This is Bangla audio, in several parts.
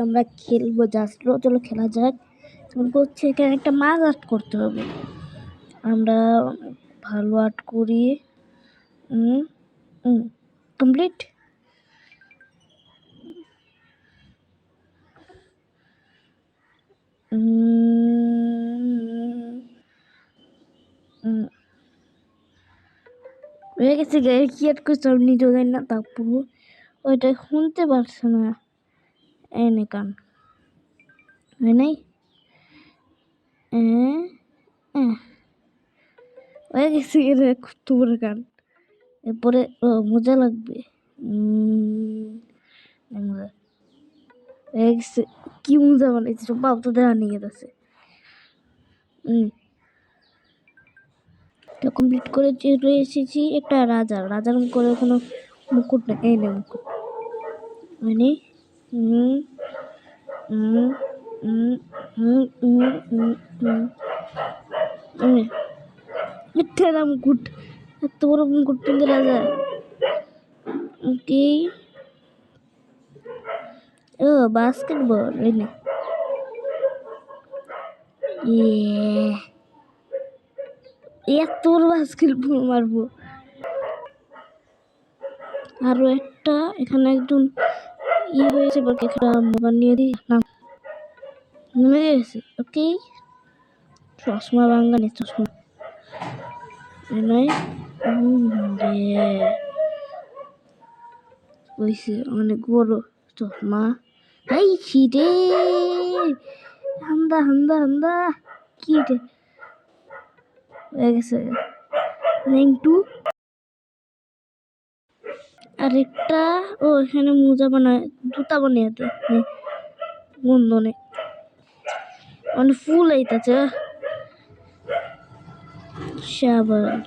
আমরা খেলবো জাস্ট, চলো খেলা যাক। হচ্ছে এখানে একটা মাছ আর্ট করতে হবে। আমরা ভালো আর্ট করি। কমপ্লিট। হয়ে গেছে কি আর্ট করছে আমি নিজেও জানি না, তারপর ওইটা শুনতে পারছে না। এনে কান হয় নাই, হয়ে গেছে তোমার গান। এরপরে মজা লাগবে। হয়ে গেছে। কি মজা বানাইছে সব বাপ তো দেখা নিয়ে গেছে। কমপ্লিট করে চলে এসেছি একটা রাজার করে কোনো মুকুট না, এই না মুকুট মানে ঠেলা মুকুট, এত বড় মুকুট পিনতে রাজা। ওকে ও বাস্কেটবল এই না, এত বড় বাস্কেটবল মারবো। আরো একটা এখানে একজন হয়েছে বানিয়ে দিই না, নেমে গেছে। ওকে চশমা বাঙ্গানি চশমা নয় অনেক বড় চশমা। এই ছিটে হান্দা হান্দা হান্দা কি হয়ে গেছে। আরেকটা এখানে মোজা বানায়, জুতা বানিয়ে বন্ধনে মানে ফুল আইতাছে। সাবান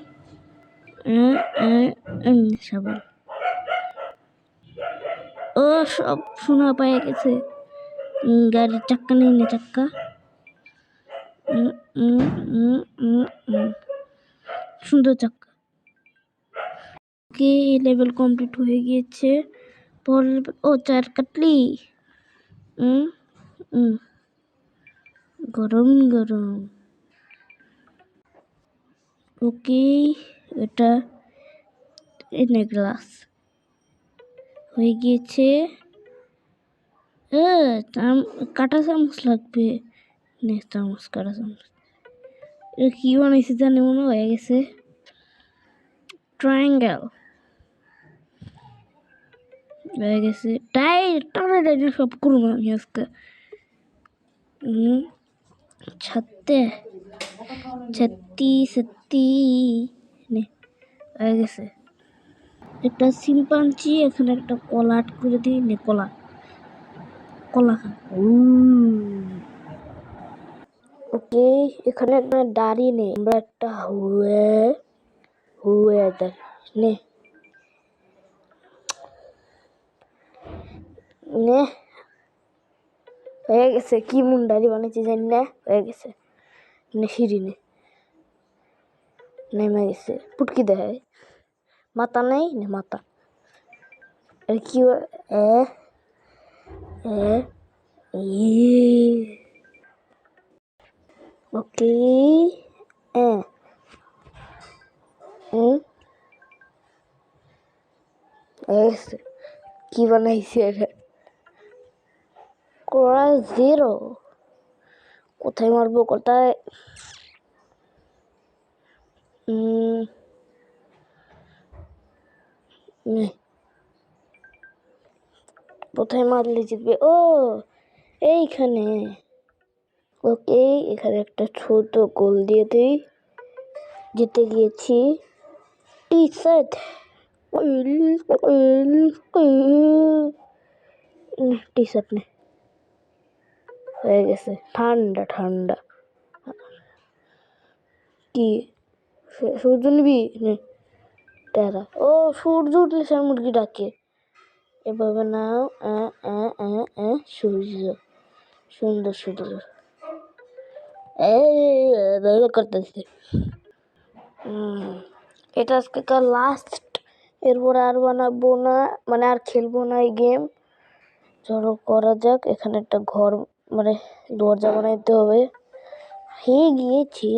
সাবান সব শোনা পায়ে গেছে। গাড়ির চাক্কা নেই না, চাক্কা সুন্দর চাক্কা। লেভেল কমপ্লিট হয়ে গিয়েছে। পরের চার কাটলি গরম গরম। ওকে এটা এনে গ্লাস হয়ে গিয়েছে। কাটা চামচ লাগবে, চামচ কাটা চামচ। এটা কি বানাইছে জানি, মনে হয়ে গেছে ট্রায়াঙ্গেল হয়ে গেছে। টানা সব করবো আমি আজকে। ছত্তি হয়ে গেছে। একটা শিম্পাঞ্জি, এখানে একটা কলা আট করে দিই নে, কলা খা। ওকে এখানে একটা দাড়ি নেই, আমরা একটা হুয়ে নে নে হয়ে গেছে। কি মুন্ডারি বানাইছি জানি না, হয়ে গেছে। সিঁড়ি নেমে গেছে, পুটকি দেখায় মাথা নেই না, মাথা আর কি ওকে কি বানাইছে কোরা জিরো। কোথায় মারবো, কোথায় কোথায় মারলে জিতবে? এইখানে। ওকে এখানে একটা ছোট গোল দিয়ে দিই, জিতে গিয়েছি। টি শার্ট টি শার্ট নে হয়ে গেছে। ঠান্ডা ঠান্ডা কি সূর্য নিবি টেরা। সূর্য উঠলে সে মুরগি ডাকে এভাবে নাও। সূর্য সুন্দর সুন্দর করতেছে। এটা আজকে লাস্ট এরপর আর বানাবো না, মানে আর খেলবো না এই গেম। চলো করা যাক। এখানে একটা ঘর, মানে দরজা বানাইতে হবে। হয়ে গিয়েছে।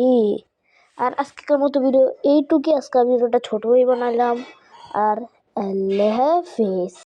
আর আজকের মতো ভিডিও এইটুকুই। আজকে ভিডিওটা ছোটই বানালাম। আর আল্লাহ হাফেজ।